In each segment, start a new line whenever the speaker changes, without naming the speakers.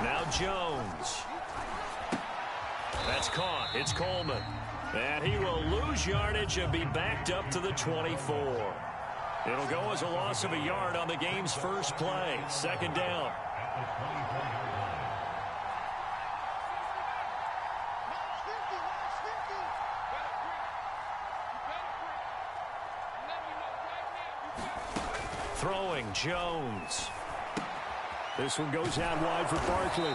Now Jones. That's caught. It's Coleman. And he will lose yardage and be backed up to the 24. It'll go as a loss of a yard on the game's first play. Second down. Throwing, Jones. This one goes out wide for Barkley.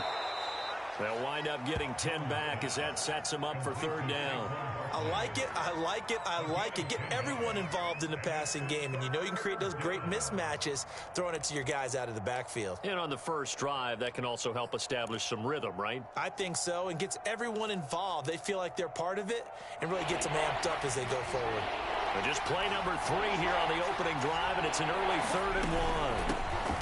They'll wind up getting 10 back as that sets them up for third down.
I like it, I like it, I like it. Get everyone involved in the passing game, and you know you can create those great mismatches throwing it to your guys out of the backfield.
And on the first drive, that can also help establish some rhythm, right?
I think so, and gets everyone involved. They feel like they're part of it and really gets them amped up as they go forward.
And just play number 3 here on the opening drive, and it's an early 3rd and 1.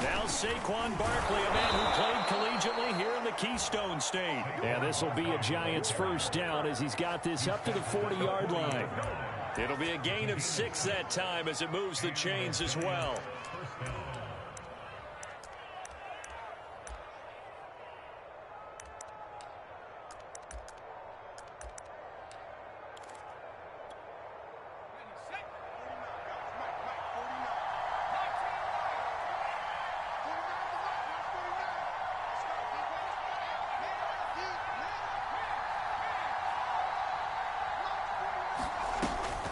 Now Saquon Barkley, a man who played collegiately here in the Keystone State. And this will be a Giants first down as he's got this up to the 40-yard line. It'll be a gain of 6 that time as it moves the chains as well.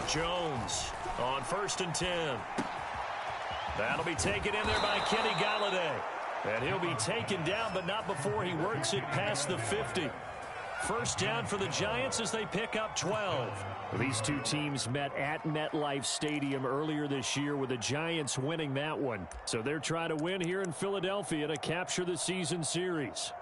Jones on 1st and 10. That'll be taken in there by Kenny Galladay. And he'll be taken down, but not before he works it past the 50. First down for the Giants as they pick up 12. These two teams met at MetLife Stadium earlier this year with the Giants winning that one. So they're trying to win here in Philadelphia to capture the season series.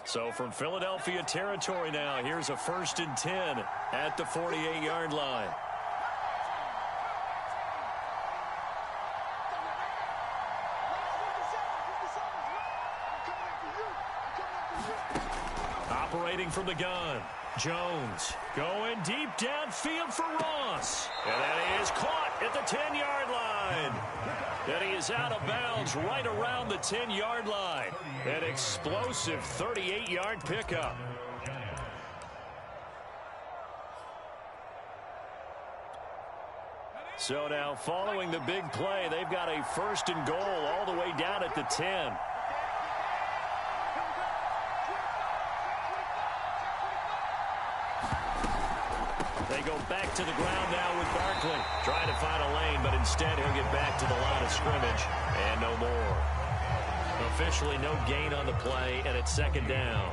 So from Philadelphia territory now, here's a 1st and 10 at the 48-yard line. Operating from the gun, Jones going deep downfield for Ross. And that is caught at the 10-yard line. And he is out of bounds right around the 10-yard line. An explosive 38-yard pickup. So now following the big play, they've got a 1st and goal all the way down at the 10. They go back to the ground now with Barkley. Trying to find a lane, but instead he'll get back to the line of scrimmage. And no more. Officially no gain on the play, and it's 2nd down.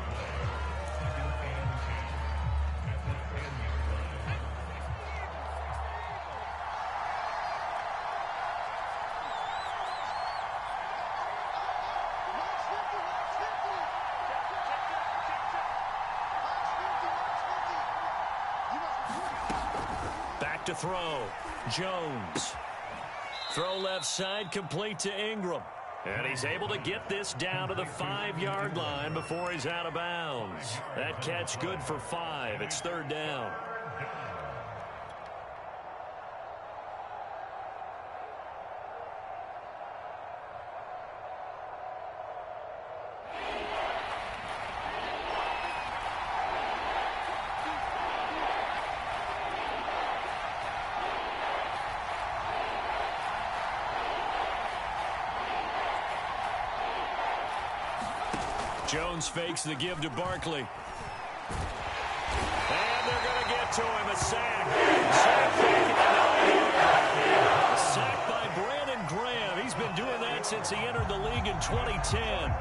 Back to throw. Jones. Throw left side, complete to Ingram. And he's able to get this down to the 5-yard line before he's out of bounds. That catch good for 5. It's 3rd down. Jones fakes the give to Barkley. And they're going to get to him. A sack. A sack by Brandon Graham. He's been doing that since he entered the league in 2010.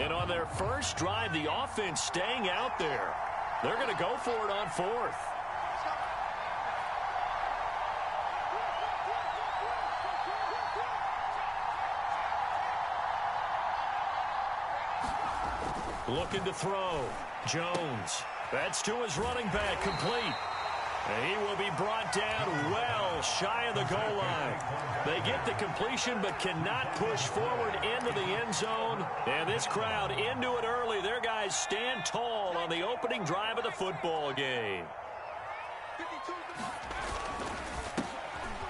And on their first drive, the offense staying out there. They're going to go for it on 4th. Looking to throw. Jones. That's to his running back, complete. And he will be brought down well shy of the goal line. They get the completion but cannot push forward into the end zone. And this crowd into it early. Their guys stand tall on the opening drive of the football game.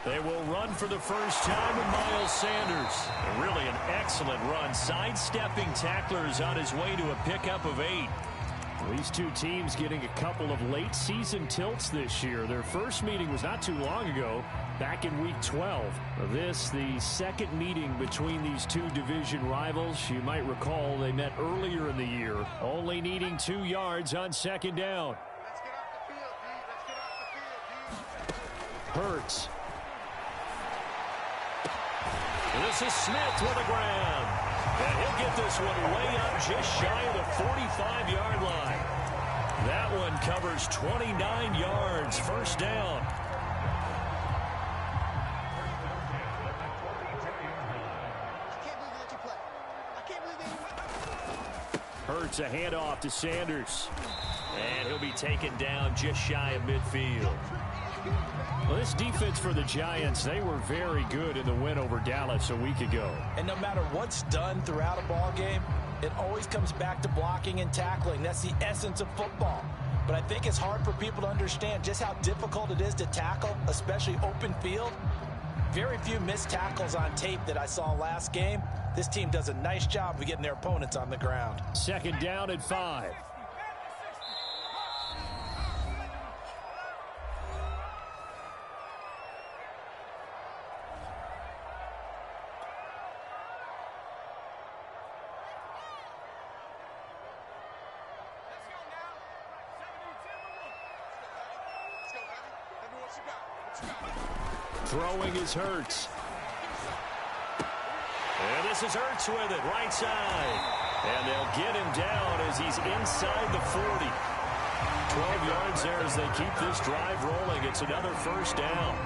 They will run for the first time with Miles Sanders. Really an excellent run, sidestepping tacklers on his way to a pickup of 8. These two teams getting a couple of late season tilts this year. Their first meeting was not too long ago, back in week 12. This, the second meeting between these two division rivals. You might recall they met earlier in the year, only needing 2 yards on second down.
Let's get off the field, D. Let's get off the field, D.
Hurts. This is Smith with the ground. And he'll get this one way up just shy of the 45-yard line. That one covers 29 yards, first down. Hurts a handoff to Sanders. And he'll be taken down just shy of midfield. Well, this defense for the Giants, they were very good in the win over Dallas a week ago.
And no matter what's done throughout a ball game, it always comes back to blocking and tackling. That's the essence of football. But I think it's hard for people to understand just how difficult it is to tackle, especially open field. Very few missed tackles on tape that I saw last game. This team does a nice job of getting their opponents on the ground.
Second down at 5. Throwing is Hurts. And this is Hurts with it, right side. And they'll get him down as he's inside the 40. 12 yards there as they keep this drive rolling. It's another first down.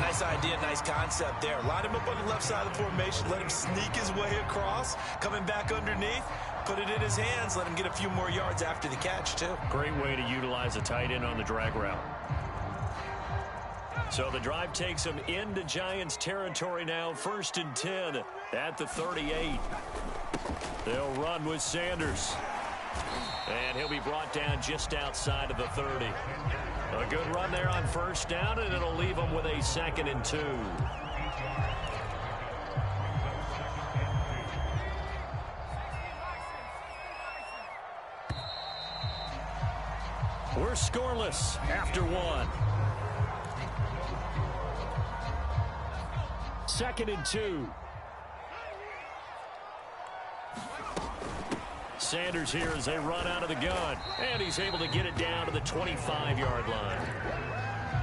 Nice idea, nice concept there. Line him up on the left side of the formation. Let him sneak his way across. Coming back underneath. Put it in his hands. Let him get a few more yards after the catch, too.
Great way to utilize a tight end on the drag route. So the drive takes them into Giants territory now. 1st and 10 at the 38. They'll run with Sanders. And he'll be brought down just outside of the 30. A good run there on first down, and it'll leave them with a 2nd and 2. We're scoreless after 1. 2nd and 2. Sanders here as they run out of the gun. And he's able to get it down to the 25-yard line.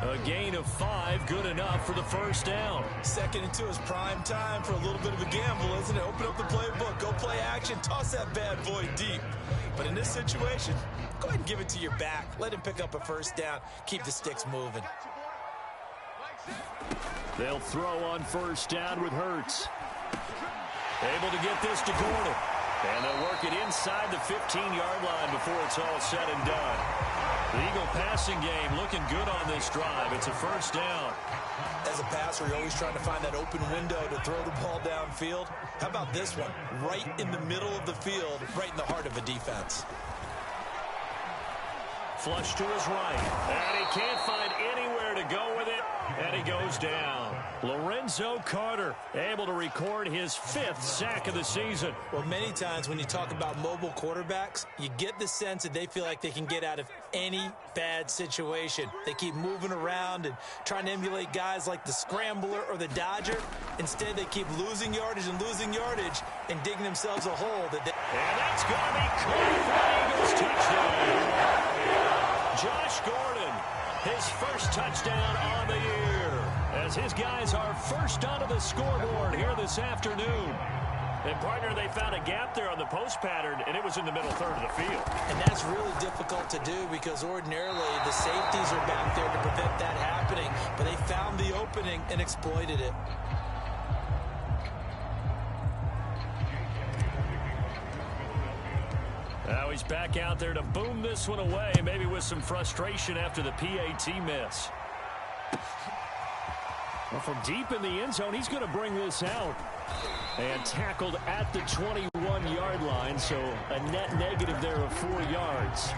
A gain of 5, good enough for the first down.
2nd and 2 is prime time for a little bit of a gamble, isn't it? Open up the playbook, go play action, toss that bad boy deep. But in this situation, go ahead and give it to your back. Let him pick up a first down. Keep the sticks moving.
They'll throw on first down with Hurts. Able to get this to Gordon. And they'll work it inside the 15-yard line before it's all said and done. The Eagle passing game looking good on this drive. It's a first down.
As a passer, you're always trying to find that open window to throw the ball downfield. How about this one? Right in the middle of the field, right in the heart of a defense.
Flush to his right. And he can't find anywhere to go with it. And he goes down. Lorenzo Carter able to record his 5th sack of the season.
Well, many times when you talk about mobile quarterbacks, you get the sense that they feel like they can get out of any bad situation. They keep moving around and trying to emulate guys like the Scrambler or the Dodger. Instead, they keep losing yardage and digging themselves a hole. And
that's going to be caught for an Eagles touchdown. Josh Gordon, his first touchdown on the year, as his guys are first onto the scoreboard here this afternoon. And, partner, they found a gap there on the post pattern, and it was in the middle third of the field.
And that's really difficult to do because ordinarily the safeties are back there to prevent that happening. But they found the opening and exploited it.
he's back out there to boom this one away, maybe with some frustration after the PAT miss. Well, from deep in the end zone, he's going to bring this out. And tackled at the 21-yard line, so a net negative there of 4 yards.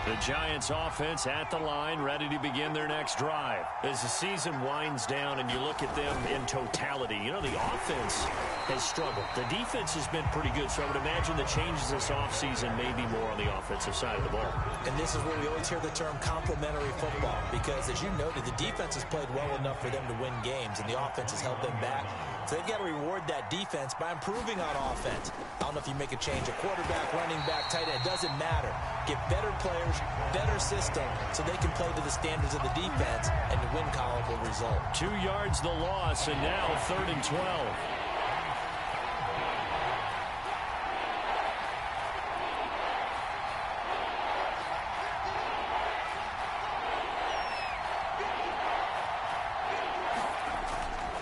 The Giants offense at the line, ready to begin their next drive. As the season winds down and you look at them in totality, you know, the offense has struggled. The defense has been pretty good, so I would imagine the changes this offseason may be more on the offensive side of the ball.
And this is where we always hear the term complementary football, because as you noted, the defense has played well enough for them to win games, and the offense has held them back. So they've got to reward that defense by improving on offense. I don't know if you make a change at quarterback, running back, tight end. It doesn't matter. Get better players, better system, so they can play to the standards of the defense, and the win column will result.
2 yards the loss, and now 3rd and 12.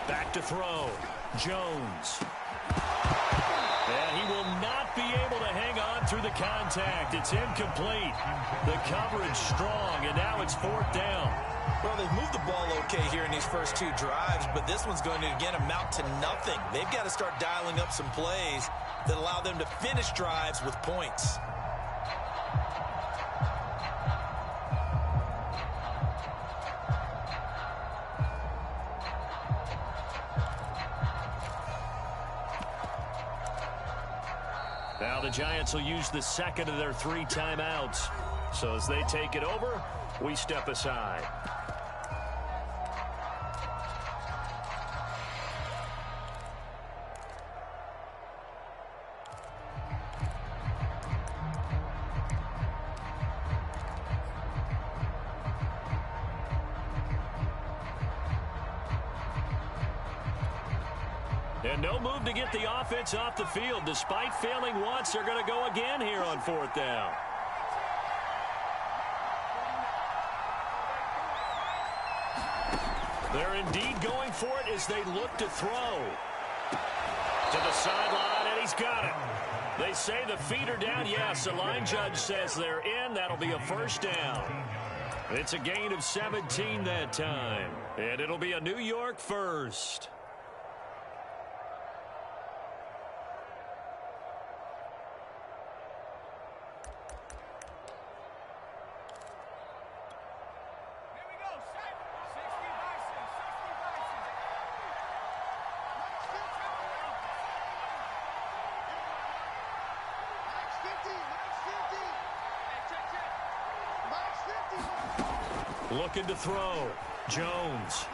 Back to throw. Jones. And he will not be able to hang on through the contact. It's incomplete. The coverage strong, and now it's 4th down.
Well, they've moved the ball okay here in these first 2 drives, but this one's going to, again, amount to nothing. They've got to start dialing up some plays that allow them to finish drives with points.
Now the Giants will use the second of their 3 timeouts. So as they take it over, we step aside. And no move to get the offense off the field. Despite failing once, they're going to go again here on 4th down. They're indeed going for it as they look to throw. To the sideline, and he's got it. They say the feet are down. Yes, the line judge says they're in. That'll be a 1st down. It's a gain of 17 that time. And it'll be a New York 1st. Looking to throw. Jones.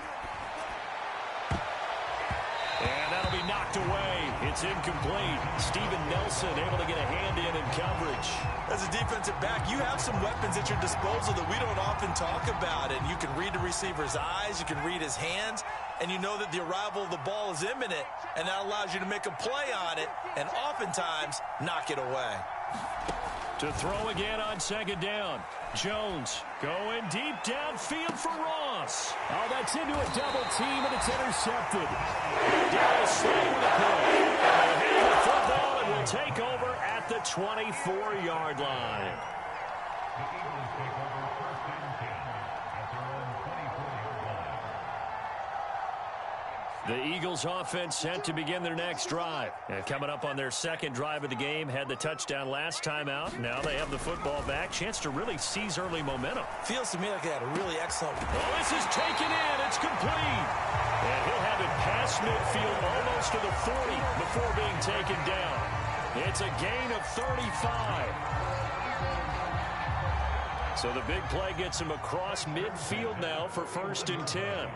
And that'll be knocked away. It's incomplete. Steven Nelson able to get a hand in coverage.
As a defensive back, you have some weapons at your disposal that we don't often talk about. And you can read the receiver's eyes, you can read his hands, and you know that the arrival of the ball is imminent, and that allows you to make a play on it and oftentimes knock it away.
To throw again on 2nd down. Jones going deep downfield for Ross. Oh, that's into a double team, and it's intercepted. Darius Slay with a play. And here's the football, and will take over at the 24-yard line. The Eagles offense set to begin their next drive. And coming up on their 2nd drive of the game, had the touchdown last time out. Now they have the football back. Chance to really seize early momentum.
Feels to me like they had a really excellent...
Oh, this is taken in. It's complete. And he'll have it past midfield almost to the 40 before being taken down. It's a gain of 35. So the big play gets him across midfield now for 1st and 10.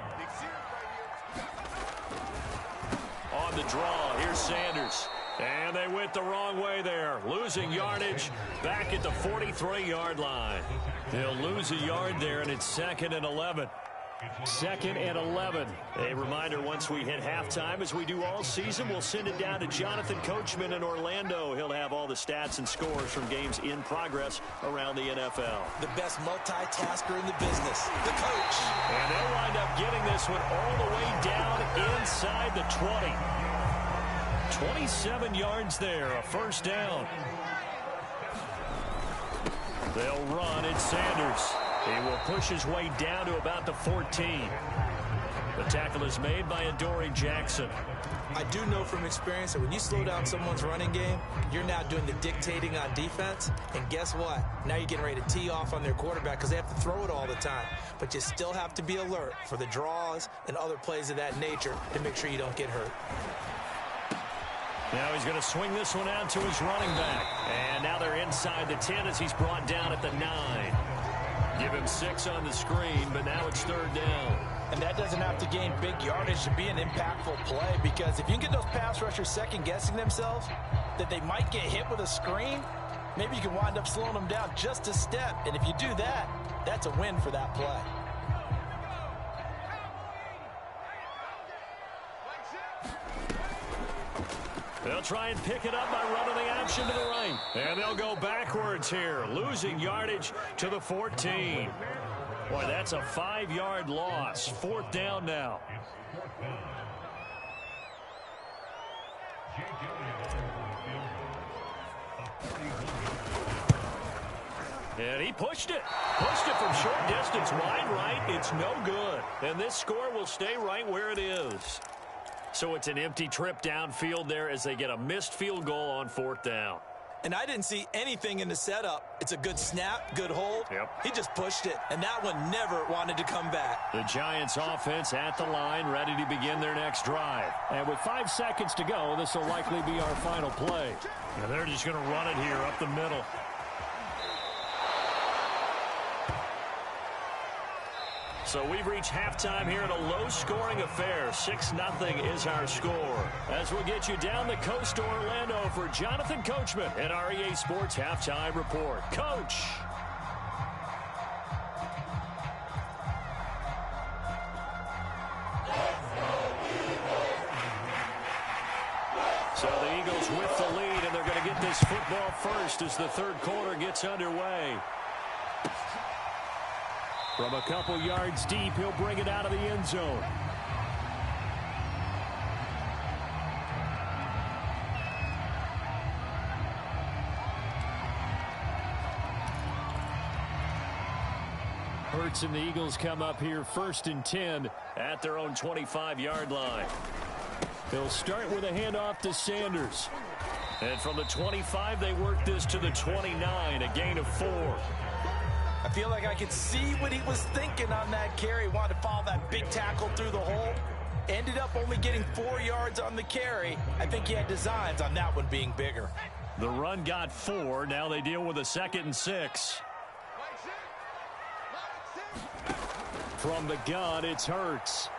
On the draw, here's Sanders. And they went the wrong way there. Losing yardage back at the 43-yard line. They'll lose a yard there, and it's 2nd and 11. 2nd and 11. A reminder, once we hit halftime, as we do all season, we'll send it down to Jonathan Coachman in Orlando. He'll have all the stats and scores from games in progress around the NFL.
The best multitasker in the business, the coach.
And they'll wind up getting this one all the way down inside the 20. 27 yards there, a first down. They'll run. It's Sanders. He will push his way down to about the 14. The tackle is made by Adoree Jackson.
I do know from experience that when you slow down someone's running game, you're now doing the dictating on defense. And guess what? Now you're getting ready to tee off on their quarterback because they have to throw it all the time. But you still have to be alert for the draws and other plays of that nature to make sure you don't get hurt.
Now he's going to swing this one out to his running back. And now they're inside the 10 as he's brought down at the 9. Give him 6 on the screen, but now it's third down.
And that doesn't have to gain big yardage to be an impactful play, because if you can get those pass rushers second-guessing themselves that they might get hit with a screen, maybe you can wind up slowing them down just a step. And if you do that, that's a win for that play.
They'll try and pick it up by running the option to the right. And they'll go backwards here, losing yardage to the 14. Boy, that's a 5-yard loss. Fourth down now. And he pushed it. Pushed it from short distance, wide right. It's no good. And this score will stay right where it is. So it's an empty trip downfield there as they get a missed field goal on fourth down.
And I didn't see anything in the setup. It's a good snap, good hold.
Yep.
He just pushed it, and that one never wanted to come back.
The Giants offense at the line, ready to begin their next drive.
And with 5 seconds to go, this will likely be our final play.
And they're just going to run it here up the middle. So we've reached halftime here in a low-scoring affair. 6-0 is our score. As we'll get you down the coast to Orlando for Jonathan Coachman at our EA Sports Halftime Report. Coach! So the Eagles with the lead, and they're going to get this football first as the third quarter gets underway. From a couple yards deep, he'll bring it out of the end zone. Hurts and the Eagles come up here 1st and 10 at their own 25-yard line. They'll start with a handoff to Sanders. And from the 25, they work this to the 29, a gain of 4.
I feel like I could see what he was thinking on that carry. Wanted to follow that big tackle through the hole. Ended up only getting 4 yards on the carry. I think he had designs on that one being bigger.
The run got 4. Now they deal with a 2nd and 6. From the gun, it's Hurts.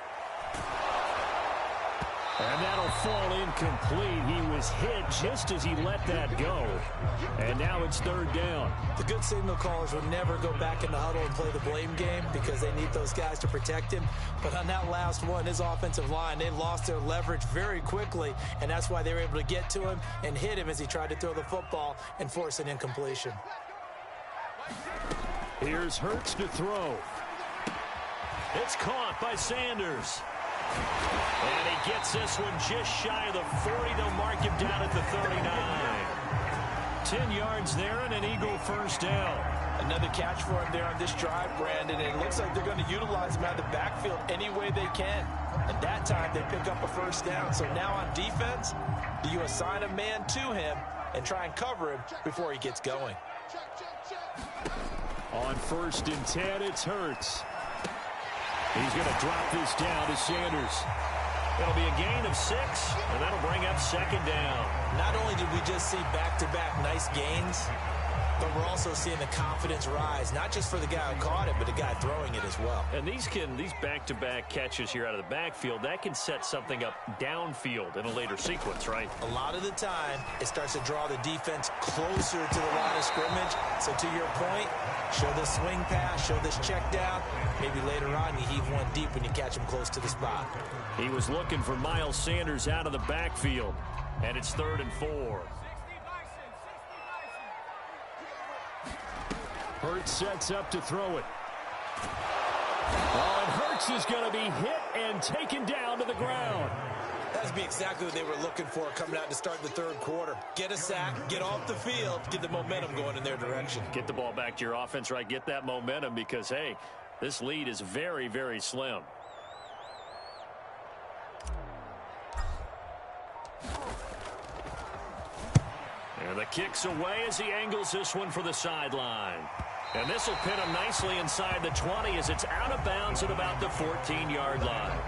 And that'll fall incomplete. He was hit just as he let that go. And now it's third down.
The good signal callers will never go back in the huddle and play the blame game because they need those guys to protect him. But on that last one, his offensive line, they lost their leverage very quickly, and that's why they were able to get to him and hit him as he tried to throw the football and force an incompletion.
Here's Hurts to throw. It's caught by Sanders. And he gets this one just shy of the 40. They'll mark him down at the 39. 10 yards there and an Eagle first down.
Another catch for him there on this drive, Brandon. And it looks like they're going to utilize him out of the backfield any way they can. At that time, they pick up a first down. So now on defense, do you assign a man to him and try and cover him before he gets going?
On 1st and 10, it's Hurts. He's going to drop this down to Sanders. It'll be a gain of 6, and that'll bring up 2nd down.
Not only did we just see back-to-back nice gains, but we're also seeing the confidence rise, not just for the guy who caught it, but the guy throwing it as well.
And these back-to-back catches here out of the backfield, that can set something up downfield in a later sequence, right?
A lot of the time, it starts to draw the defense closer to the line of scrimmage. So to your point, show this swing pass, show this check down. Maybe later on you heave one deep when you catch him close to the spot.
He was looking for Miles Sanders out of the backfield, and it's 3rd and 4. Hurts sets up to throw it. Oh, and Hurts is going to be hit and taken down to the ground.
That'd be exactly what they were looking for coming out to start the third quarter. Get a sack, get off the field, get the momentum going in their direction.
Get the ball back to your offense, right? Get that momentum because, hey, this lead is very, very slim. And the kick's away as he angles this one for the sideline. And this will pin him nicely inside the 20 as it's out of bounds at about the 14-yard line.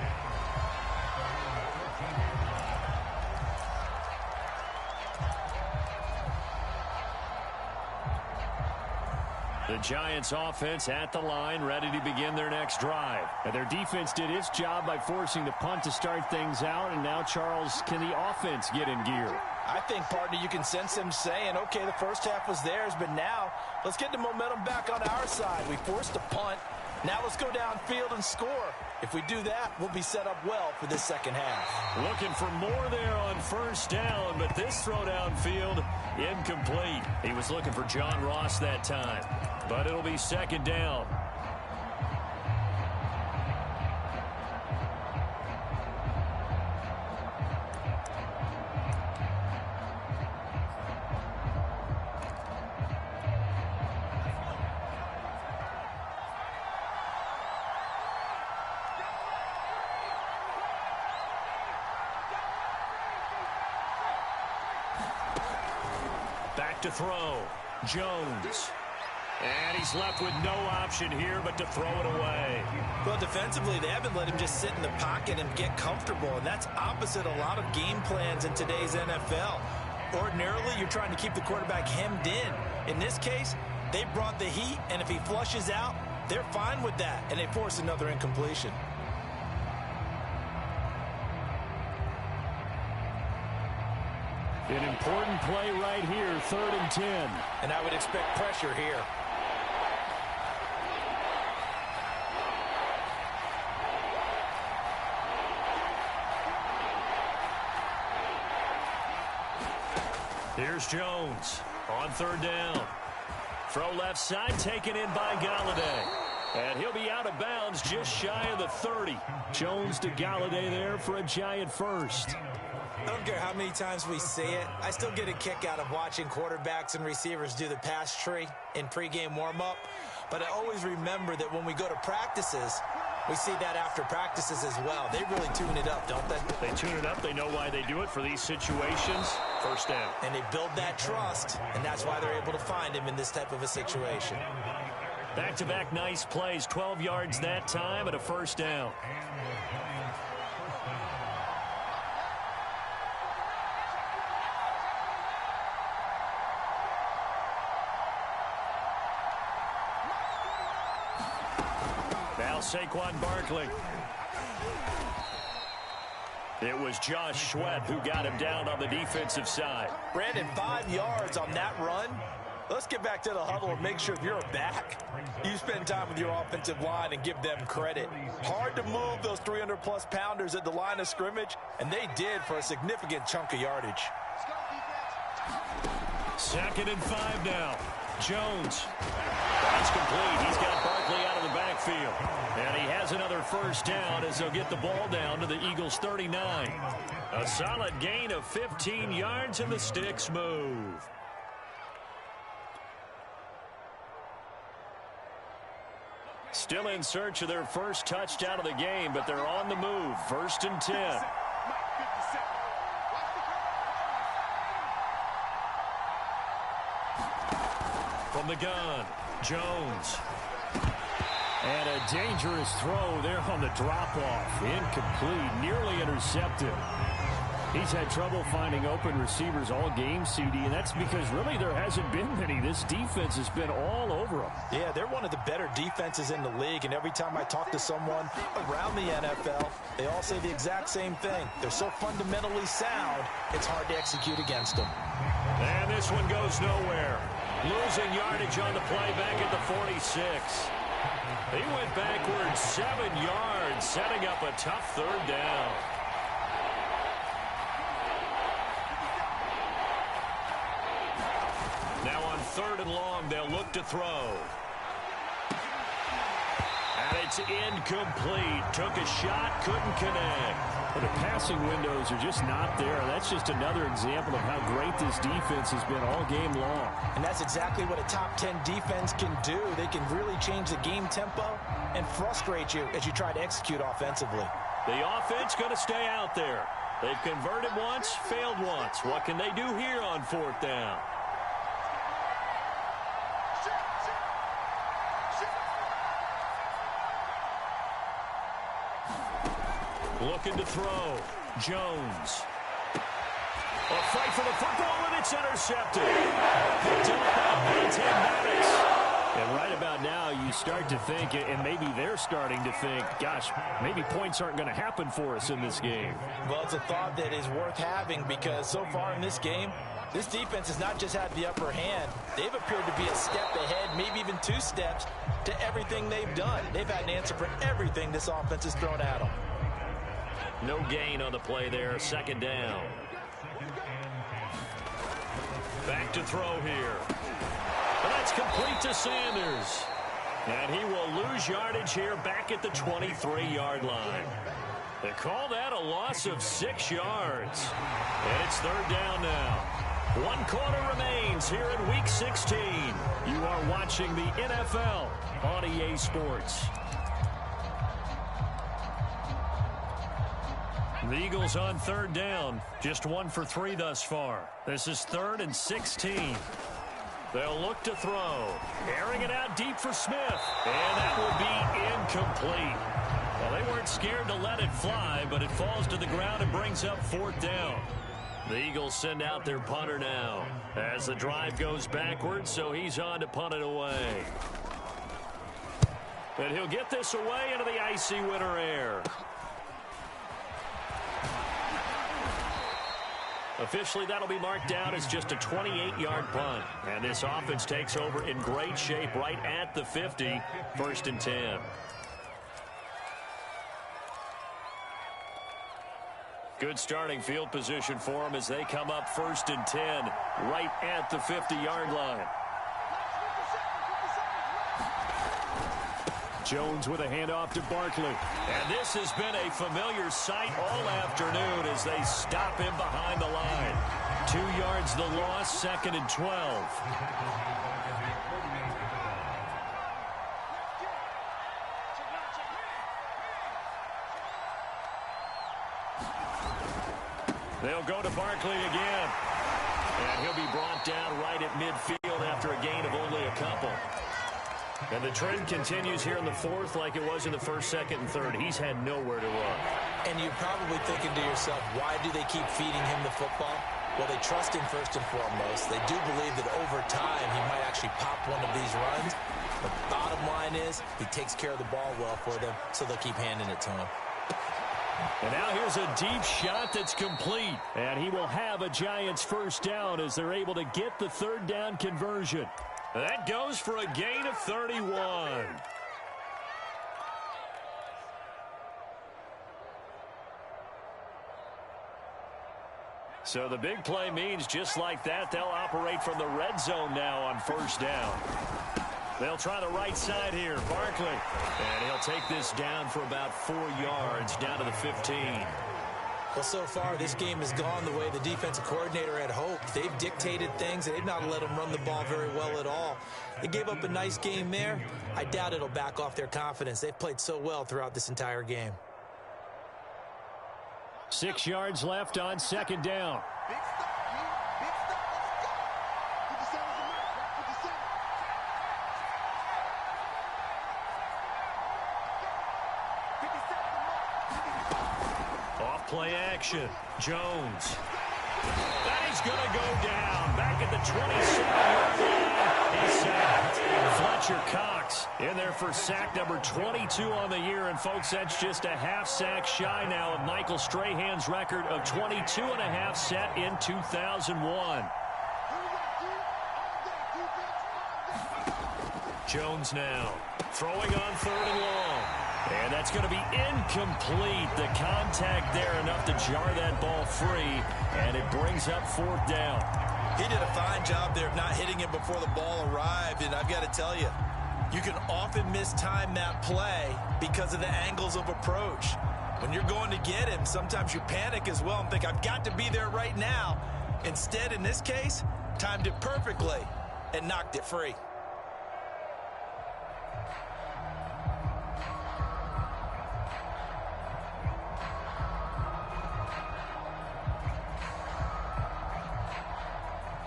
The Giants offense at the line, ready to begin their next drive.
And their defense did its job by forcing the punt to start things out. And now, Charles, can the offense get in gear?
I think, partner, you can sense them saying, okay, the first half was theirs, but now let's get the momentum back on our side. We forced a punt. Now let's go downfield and score. If we do that, we'll be set up well for this second half.
Looking for more there on first down, but this throw downfield, incomplete. He was looking for John Ross that time, but it'll be second down. Back to throw. Jones. And he's left with no option here but to throw it away.
Well, defensively, they haven't let him just sit in the pocket and get comfortable, and that's opposite a lot of game plans in today's NFL. Ordinarily, you're trying to keep the quarterback hemmed in. In this case, they brought the heat, and if he flushes out, they're fine with that, and they force another incompletion.
An important play right here, 3rd and 10.
And I would expect pressure here.
Here's Jones on 3rd down. Throw left side, taken in by Galladay. And he'll be out of bounds just shy of the 30.
Jones to Galladay there for a Giant first.
I don't care how many times we see it. I still get a kick out of watching quarterbacks and receivers do the pass tree in pregame warm-up. But I always remember that when we go to practices, we see that after practices as well. They really tune it up, don't they?
They tune it up. They know why they do it for these situations. First down.
And they build that trust, and that's why they're able to find him in this type of a situation.
Back-to-back nice plays. 12 yards that time and a first down. Now Saquon Barkley. It was Josh Sweat who got him down on the defensive side.
Brandon, 5 yards on that run. Let's get back to the huddle and make sure if you're a back, you spend time with your offensive line and give them credit. Hard to move those 300-plus pounders at the line of scrimmage, and they did for a significant chunk of yardage.
2nd and 5 now. Jones. That's complete. He's got Barkley out of the backfield. And he has another first down as they'll get the ball down to the Eagles' 39. A solid gain of 15 yards and the sticks move. Still in search of their first touchdown of the game, but they're on the move. 1st and 10. From the gun, Jones.
And a dangerous throw there on the drop-off. Incomplete, nearly intercepted. He's had trouble finding open receivers all game, CD, and that's because really there hasn't been many. This defense has been all over them.
Yeah, they're one of the better defenses in the league, and every time I talk to someone around the NFL, they all say the exact same thing. They're so fundamentally sound, it's hard to execute against them.
And this one goes nowhere. Losing yardage on the play back at the 46. He went backwards 7 yards, setting up a tough 3rd down. Now on 3rd and long, they'll look to throw. And it it's incomplete. Took a shot, couldn't connect.
Well, the passing windows are just not there. That's just another example of how great this defense has been all game long.
And that's exactly what a top 10 defense can do. They can really change the game tempo and frustrate you as you try to execute offensively.
The offense going to stay out there. They've converted once, failed once. What can they do here on 4th down? Looking to throw. Jones. A fight for the football, and it's intercepted. Picked up by 10 Maddox. And right about now, you start to think, and maybe they're starting to think, gosh, maybe points aren't going to happen for us in this game.
Well, it's a thought that is worth having because so far in this game, this defense has not just had the upper hand. They've appeared to be a step ahead, maybe even 2 steps to everything they've done. They've had an answer for everything this offense has thrown at them.
No gain on the play there. 2nd down. Back to throw here. And that's complete to Sanders. And he will lose yardage here back at the 23-yard line. They call that a loss of 6 yards. And it's 3rd down now. 1 quarter remains here in Week 16. You are watching the NFL on EA Sports. The Eagles on 3rd down. Just 1 for 3 thus far. This is 3rd and 16. They'll look to throw. Airing it out deep for Smith. And that will be incomplete. Well, they weren't scared to let it fly, but it falls to the ground and brings up 4th down. The Eagles send out their punter now as the drive goes backwards, so he's on to punt it away. And he'll get this away into the icy winter air. Officially, that'll be marked down as just a 28-yard punt. And this offense takes over in great shape right at the 50, 1st and 10. Good starting field position for them as they come up 1st and 10 right at the 50-yard line.
Jones with a handoff to Barkley.
And this has been a familiar sight all afternoon as they stop him behind the line. 2 yards the loss, 2nd and 12. They'll go to Barkley again. And he'll be brought down right at midfield after a gain of only a couple. And the trend continues here in the 4th like it was in the 1st, 2nd, and 3rd. He's had nowhere to run.
And you're probably thinking to yourself, why do they keep feeding him the football? Well, they trust him first and foremost. They do believe that over time he might actually pop one of these runs. But the bottom line is he takes care of the ball well for them, so they'll keep handing it to him.
And now here's a deep shot that's complete.
And he will have a Giants 1st down as they're able to get the 3rd down conversion.
That goes for a gain of 31. So the big play means just like that, they'll operate from the red zone now on 1st down. They'll try the right side here. Barkley. And he'll take this down for about 4 yards down to the 15.
Well, so far, this game has gone the way the defensive coordinator had hoped. They've dictated things. They've not let them run the ball very well at all. They gave up a nice game there. I doubt it'll back off their confidence. They've played so well throughout this entire game.
6 yards left on 2nd down.
Big stop, kid. Big stop. Let's go. Put the center in the middle. Put the center. Pick the center.
Off play action. Jones. That is going to go down. Back at the 27-yard line. He's sacked. Fletcher Cox in there for sack number 22 on the year. And, folks, that's just a half sack shy now of Michael Strahan's record of 22 and a half set in 2001. Jones now throwing on 3rd and long. And that's going to be incomplete. The contact there enough to jar that ball free. And it brings up 4th down.
He did a fine job there of not hitting him before the ball arrived. And I've got to tell you, You can often mistime that play because of the angles of approach. When you're going to get him, sometimes you panic as well and think, I've got to be there right now. Instead, in this case, timed it perfectly and knocked it free.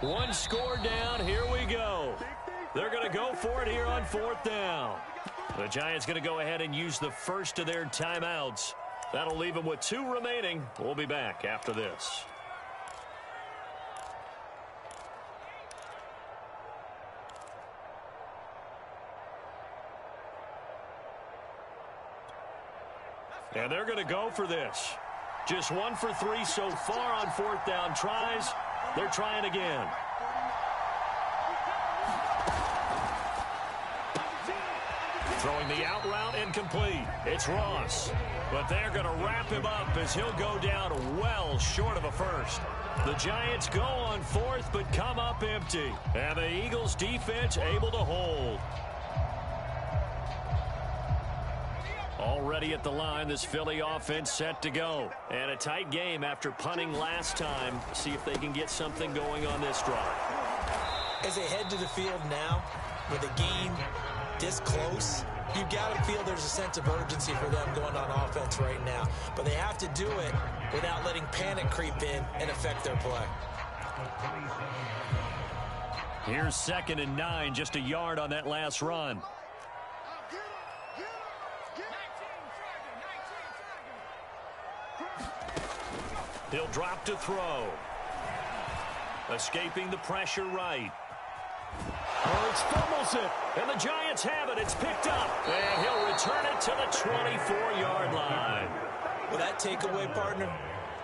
One score down. Here we go. They're going to go for it here on 4th down. The Giants going to go ahead and use the first of their timeouts. That'll leave them with 2 remaining. We'll be back after this. And they're going to go for this. Just 1 for 3 so far on 4th down tries. They're trying again. Throwing the out route incomplete. It's Ross. But they're going to wrap him up as he'll go down well short of a first. The Giants go on 4th but come up empty. And the Eagles defense able to hold. Already at the line, this Philly offense set to go. And a tight game after punting last time. See if they can get something going on this drive.
As they head to the field now, with a game this close, you've got to feel there's a sense of urgency for them going on offense right now. But they have to do it without letting panic creep in and affect their play.
Here's 2nd and 9, just a yard on that last run. He'll drop to throw. Escaping the pressure right. Hurts fumbles it, and the Giants have it. It's picked up, and he'll return it to the 24-yard line.
Well, that takeaway, partner,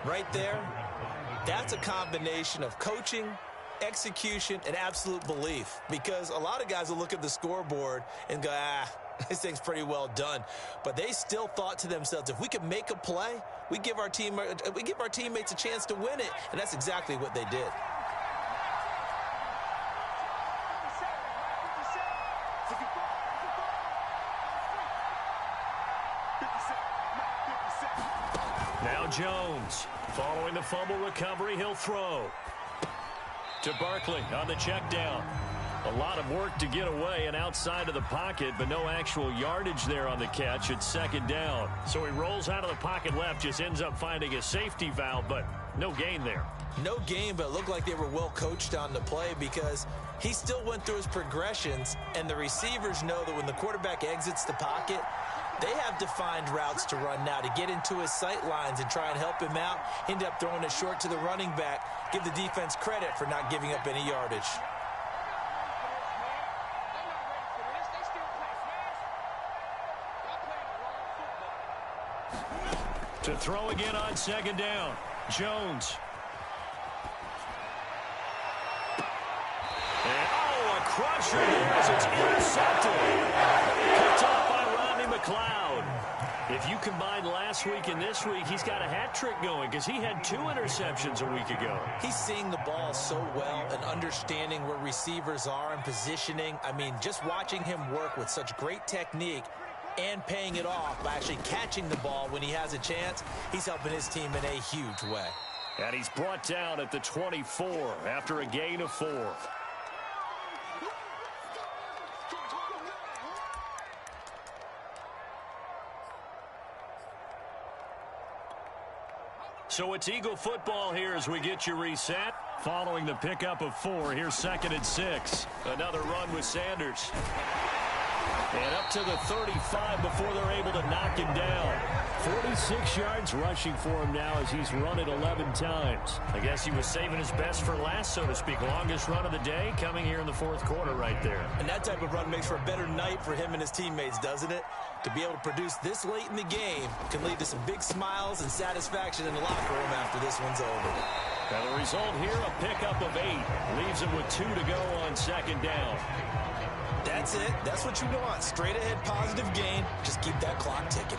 right there, that's a combination of coaching, execution, and absolute belief. Because a lot of guys will look at the scoreboard and go, this thing's pretty well done. But they still thought to themselves, if we can make a play, we give our teammates a chance to win it. And that's exactly what they did.
Now Jones, following the fumble recovery, he'll throw. To Barkley on the check down. A lot of work to get away and outside of the pocket, but no actual yardage there on the catch. It's 2nd down. So he rolls out of the pocket left, just ends up finding a safety valve, but no gain there.
No gain, but it looked like they were well coached on the play because he still went through his progressions, and the receivers know that when the quarterback exits the pocket, they have defined routes to run now to get into his sight lines and try and help him out. End up throwing it short to the running back. Give the defense credit for not giving up any yardage.
To throw again on 2nd down. Jones. And, a crusher there as it's intercepted. Picked off by Rodney McLeod. If you combine last week and this week, he's got a hat trick going because he had 2 interceptions a week ago.
He's seeing the ball so well and understanding where receivers are and positioning. I mean, just watching him work with such great technique and paying it off by actually catching the ball when he has a chance, he's helping his team in a huge way.
And he's brought down at the 24 after a gain of 4. So it's Eagle football here as we get you reset. Following the pickup of 4, here's 2nd and 6. Another run with Sanders. And up to the 35 before they're able to knock him down. 46 yards rushing for him now as he's run it 11 times. I guess he was saving his best for last, so to speak. Longest run of the day coming here in the 4th quarter right there.
And that type of run makes for a better night for him and his teammates, doesn't it? To be able to produce this late in the game can lead to some big smiles and satisfaction in the locker room after this one's over.
Now the result here, a pickup of 8. Leaves him with 2 to go on 2nd down.
That's it. That's what you want. Straight ahead positive gain. Just keep that clock ticking.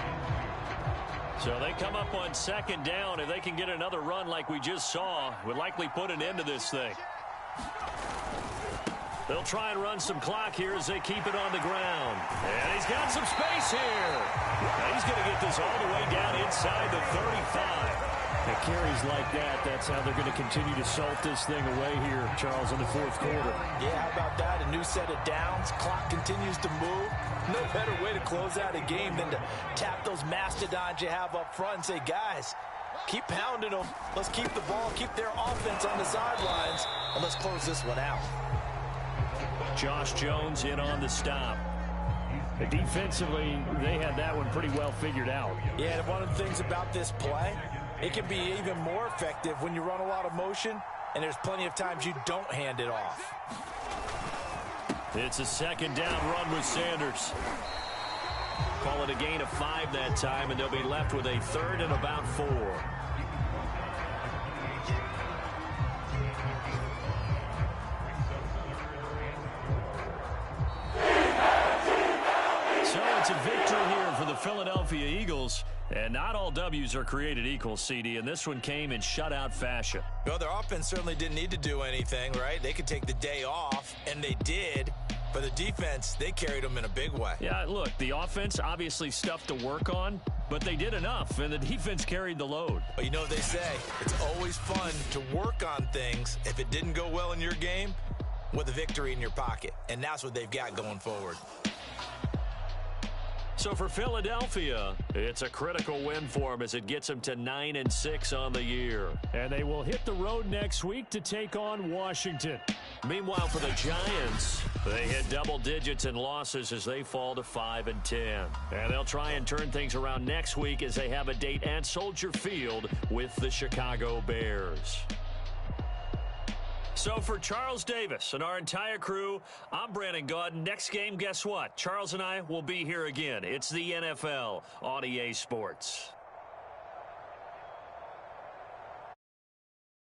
So they come up on 2nd down. If they can get another run like we just saw, would likely put an end to this thing. They'll try and run some clock here as they keep it on the ground. And he's got some space here. Now he's going to get this all the way down inside the 35.
It carries like that. That's how they're going to continue to salt this thing away here, Charles, in the fourth quarter.
Yeah, how about that? A new set of downs. Clock continues to move. No better way to close out a game than to tap those mastodons you have up front and say, guys, keep pounding them. Let's keep the ball, keep their offense on the sidelines, and let's close this one out.
Josh Jones in on the stop.
Defensively, they had that one pretty well figured out.
Yeah, and one of the things about this play, it can be even more effective when you run a lot of motion, and there's plenty of times you don't hand it off.
It's a second down run with Sanders. Call it a gain of 5 that time, and they'll be left with a third and about 4. So it's a victory here for the Philadelphia Eagles. And not all W's are created equal, CD, and this one came in shutout fashion.
Well, their offense certainly didn't need to do anything, right? They could take the day off, and they did. But the defense, they carried them in a big way.
Yeah, look, the offense, obviously stuff to work on, but they did enough, and the defense carried the load.
Well, you know what they say. It's always fun to work on things. If it didn't go well in your game, with a victory in your pocket. And that's what they've got going forward.
So for Philadelphia, it's a critical win for them as it gets them to 9-6 on the year.
And they will hit the road next week to take on Washington.
Meanwhile, for the Giants, they hit double digits in losses as they fall to 5-10. And they'll try and turn things around next week as they have a date at Soldier Field with the Chicago Bears. So for Charles Davis and our entire crew, I'm Brandon Gaudin. Next game, guess what? Charles and I will be here again. It's the NFL on EA Sports.